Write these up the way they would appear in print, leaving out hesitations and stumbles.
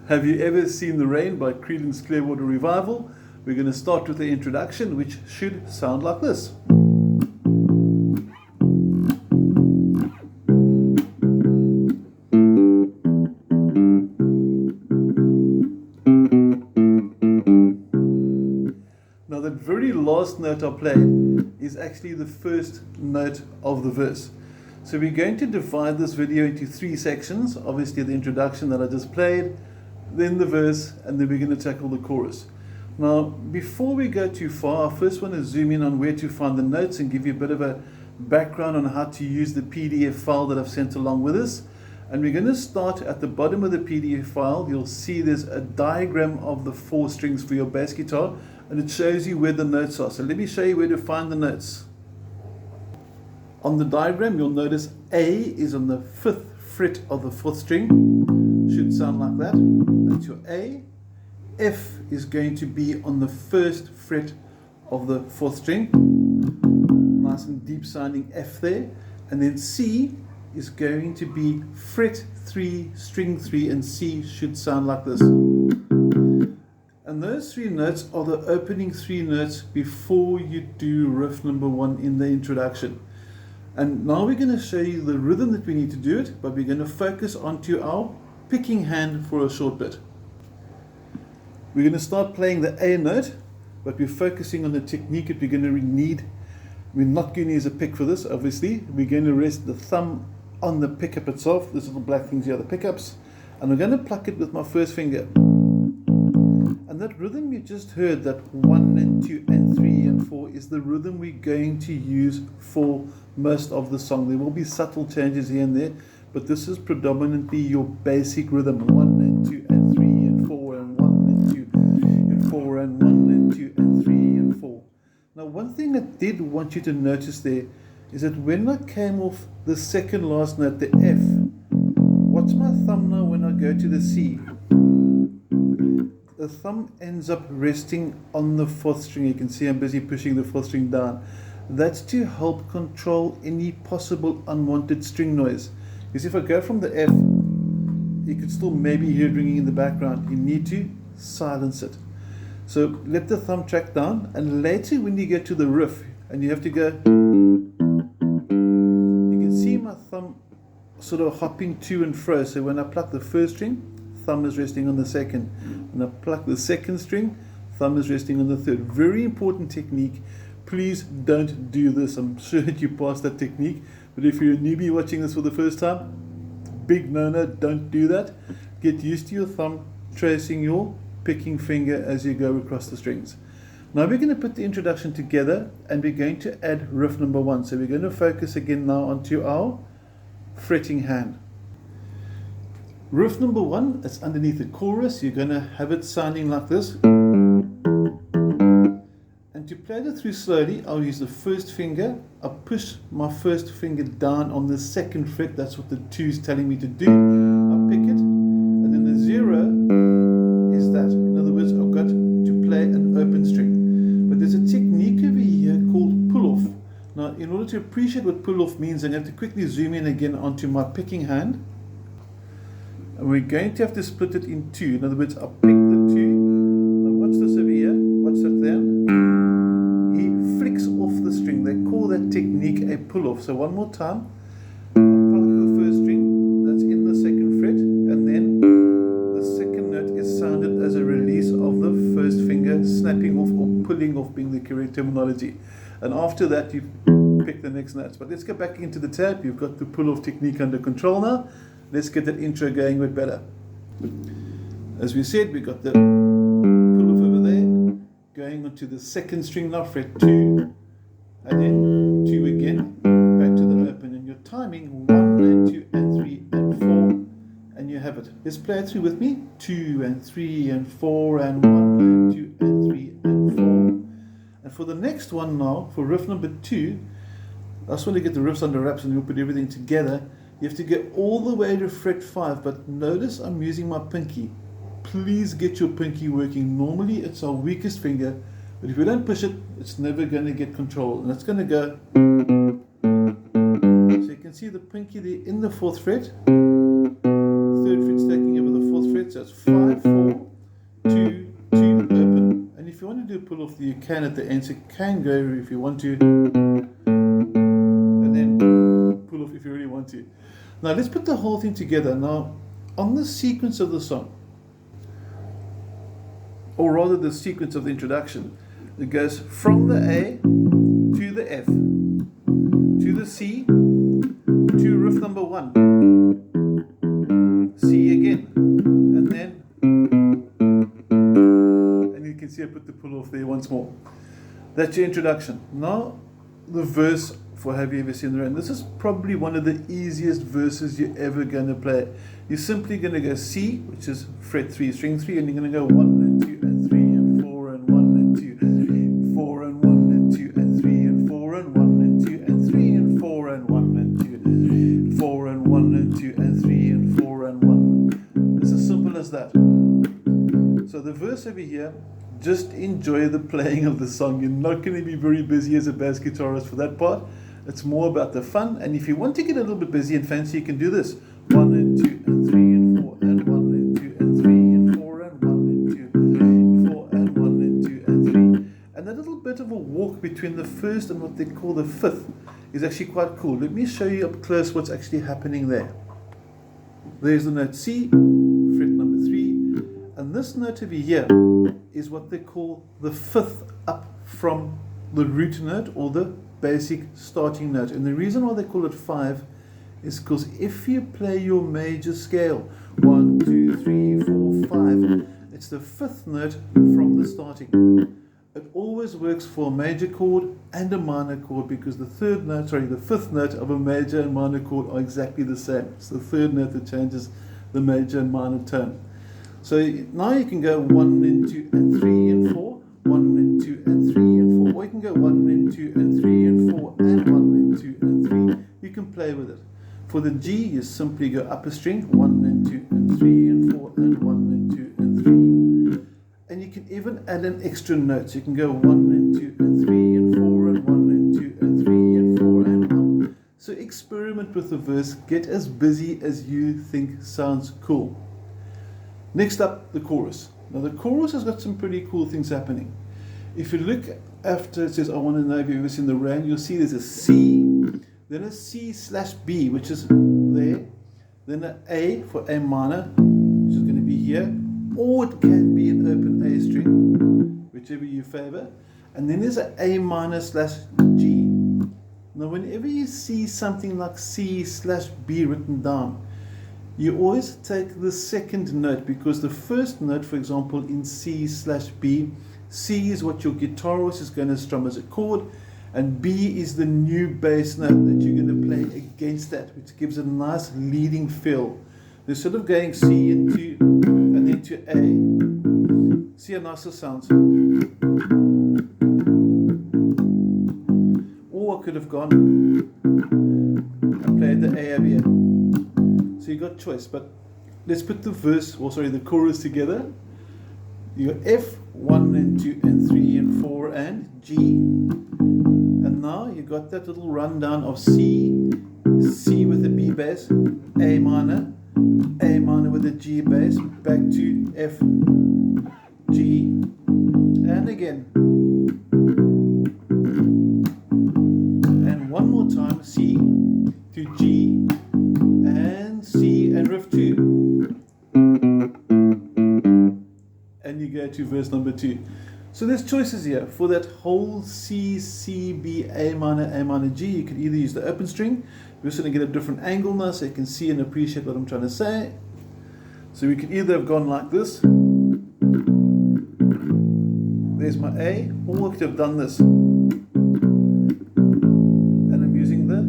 Have you ever seen the rain by Creedence Clearwater Revival? We're going to start with the introduction, which should sound like this. Now that very last note I played is actually the first note of the verse. So we're going to divide this video into three sections. Obviously the introduction that I just played, then the verse, and then we're going to tackle the chorus. Now before we go too far, I first want to zoom in on where to find the notes and give you a bit of a background on how to use the PDF file that I've sent along with us. And we're going to start at the bottom of the PDF file. You'll see there's a diagram of the 4 strings for your bass guitar, and it shows you where the notes are. So let me show you where to find the notes. On the diagram, you'll notice A is on the 5th fret of the 4th string. Should sound like that. That's your A. F is going to be on the 1st fret of the 4th string. Nice and deep sounding F there. And then C is going to be fret 3, string 3, and C should sound like this. And those 3 notes are the opening 3 notes before you do riff number 1 in the introduction. And now we're going to show you the rhythm that we need to do it, but we're going to focus onto our picking hand for a short bit. We're going to start playing the A note, but we're focusing on the technique that we're going to need. We're not going to use a pick for this, obviously. We're going to rest the thumb on the pickup itself. These little black things here are the pickups. And we're going to pluck it with my first finger. And that rhythm you just heard, that 1 and 2 and 3 and 4, is the rhythm we're going to use for most of the song. There will be subtle changes here and there, but this is predominantly your basic rhythm. 1 and 2 and 3 and 4 and 1 and 2 and 4 and 1 and 2 and 3 and 4. Now one thing I did want you to notice there is that when I came off the second last note, the F, watch my thumb now when I go to the C. The thumb ends up resting on the 4th string. You can see I'm busy pushing the 4th string down. That's to help control any possible unwanted string noise. Because if I go from the F, you could still maybe hear it ringing in the background. You need to silence it. So let the thumb track down, and later when you get to the riff and you have to go, you can see my thumb sort of hopping to and fro. So when I pluck the 1st string, thumb is resting on the 2nd. When I pluck the 2nd string, thumb is resting on the 3rd. Very important technique. Please don't do this. I'm sure that you passed that technique, but if you're a newbie watching this for the first time, big no-no, don't do that. Get used to your thumb tracing your picking finger as you go across the strings. Now we're going to put the introduction together, and we're going to add riff number 1. So we're going to focus again now onto our fretting hand. Riff number 1 is underneath the chorus. You're going to have it sounding like this. And to play it through slowly, I'll use the 1st finger. I'll push my 1st finger down on the 2nd fret. That's what the 2 is telling me to do. I'll pick it, and then the 0 is that. In other words, I've got to play an open string. But there's a technique over here called pull-off. Now, in order to appreciate what pull-off means, I'm going to have to quickly zoom in again onto my picking hand. And we're going to have to split it in 2. In other words, I'll pick the 2. Now watch this over here. Watch that there. He flicks off the string. They call that technique a pull-off. So one more time. I'll pluck the 1st string that's in the 2nd fret, and then the 2nd note is sounded as a release of the 1st finger, snapping off or pulling off being the correct terminology. And after that, you pick the next notes. But let's get back into the tab. You've got the pull-off technique under control now. Let's get that intro going a bit better. As we said, we got the pull-off over there, going onto the 2nd string now, fret 2, and then 2 again, back to the open, and your timing 1 and 2 and 3 and 4, and you have it. Let's play it through with me. 2 and 3 and 4 and 1 and 2 and 3 and 4. And for the next one now, for riff number 2, I just want to get the riffs under wraps and we'll put everything together. You have to get all the way to fret 5, but notice I'm using my pinky. Please get your pinky working. Normally it's our weakest finger, but if you don't push it, it's never going to get control, and it's going to go. So you can see the pinky there in the 4th fret, 3rd fret stacking over the 4th fret, fret, so it's 5, 4, 2, 2, open. And if you want to do a pull off, you can at the end, so you can go if you want to, and then pull off if you really want to. Now let's put the whole thing together. Now, on the sequence of the song, or rather the sequence of the introduction, it goes from the A to the F, to the C, to riff number 1, C again, and then, and you can see I put the pull off there once more. That's your introduction. Now the verse for Have You Ever Seen the Rain. This is probably one of the easiest verses you're ever going to play. You're simply going to go C, which is fret 3, string 3, and you're going to go 1 and 2 and 3 and 4 and 1 and 2 and 4 and 1 and 2 and 3 and 4 and 1 and 2 and 3 and 4 and 1 and 2 and 4 and 1 and 2 and 3 and 4 and 1. It's as simple as that. So the verse over here, just enjoy the playing of the song. You're not going to be very busy as a bass guitarist for that part. It's more about the fun. And if you want to get a little bit busy and fancy, you can do this. 1 and 2 and 3 and 4 and 1 and 2 and 3 and 4 and 1 and 2 and 4 and 1 and 2 and 3. And a little bit of a walk between the first and what they call the fifth is actually quite cool. Let me show you up close what's actually happening there. There's the note C, fret number 3, and this note over here is what they call the fifth up from the root note or the basic starting note. And the reason why they call it 5 is because if you play your major scale 1, 2, 3, 4, 5, it's the fifth note from the starting. It always works for a major chord and a minor chord because the fifth note of a major and minor chord are exactly the same. It's the third note that changes the major and minor tone. So now you can go 1 and 2 and 3 and 4, 1 and 2 and 3 and 4, or you can go 1 and 2 and 3 and 4 and 1 and 2 and 3. You can play with it. For the G, you simply go up a string, 1 and 2 and 3 and 4 and 1 and 2 and 3. And you can even add an extra note. So you can go 1 and 2 and 3 and 4 and 1 and 2 and 3 and 4 and 1. So experiment with the verse. Get as busy as you think sounds cool. Next up, the chorus. Now the chorus has got some pretty cool things happening. If you look after it says, I want to know if you've ever seen the rain, you'll see there's a C, then a C/B, which is there, then an A for A minor, which is going to be here, or it can be an open A string, whichever you favor, and then there's an A minor/G. Now whenever you see something like C/B written down, you always take the second note, because the first note, for example, in C/B, C is what your guitarist is going to strum as a chord, and B is the new bass note that you're going to play against that, which gives a nice leading feel. They're sort of going C into and then to A. See how nice it sounds. Or I could have gone and played the A over here. So you got choice, but let's put the the chorus together. You got F, 1 and 2 and 3 and 4 and G. And now you got that little rundown of C, C with the B bass, A minor with a G bass, back to F, G, and again. And one more time, C to G, and C and riff 2. And you go to verse number 2. So there's choices here. For that whole C, C, B, A minor, G, you can either use the open string. We're just going to get a different angle now so you can see and appreciate what I'm trying to say. So we could either have gone like this. There's my A, or I could have done this. And I'm using the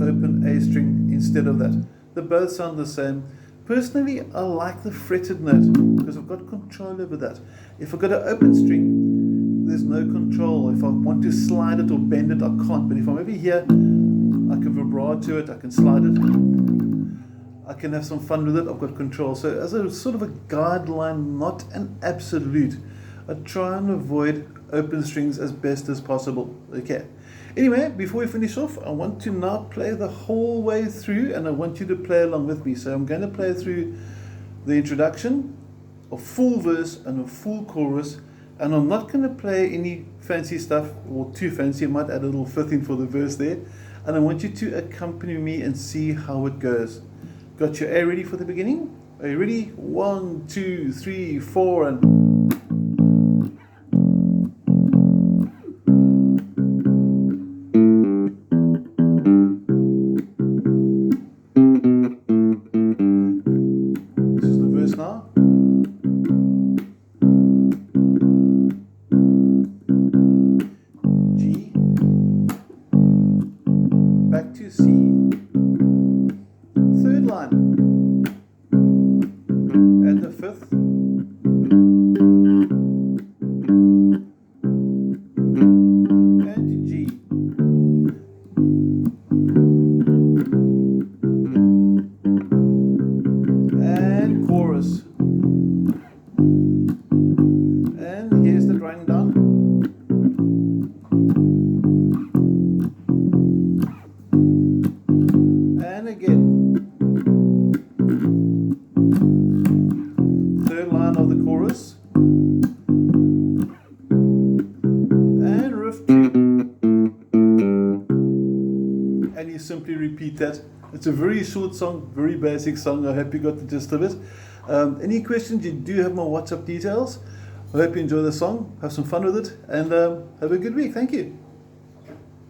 open A string instead of that. They both sound the same. Personally, I like the fretted note because I've got control over that. If I've got an open string, there's no control. If I want to slide it or bend it, I can't. But if I'm over here, I can vibrato it, I can slide it, I can have some fun with it, I've got control. So as a sort of a guideline, not an absolute, I try and avoid open strings as best as possible. Okay. Anyway, before we finish off, I want to now play the whole way through, and I want you to play along with me. So I'm going to play through the introduction, a full verse and a full chorus, and I'm not going to play any fancy stuff or too fancy. I might add a little fifth in for the verse there, and I want you to accompany me and see how it goes. Got your A ready for the beginning? Are you ready? 1, 2, 3, 4, and this is the verse now. G, back to C, third line, and the fifth, and to G, and chorus, and here's the drawing down. And again, third line of the chorus, and riff 2, and you simply repeat that. It's a very short song, very basic song. I hope you got the gist of it. Any questions, you do have my WhatsApp details. I hope you enjoy the song, have some fun with it, and have a good week. Thank you.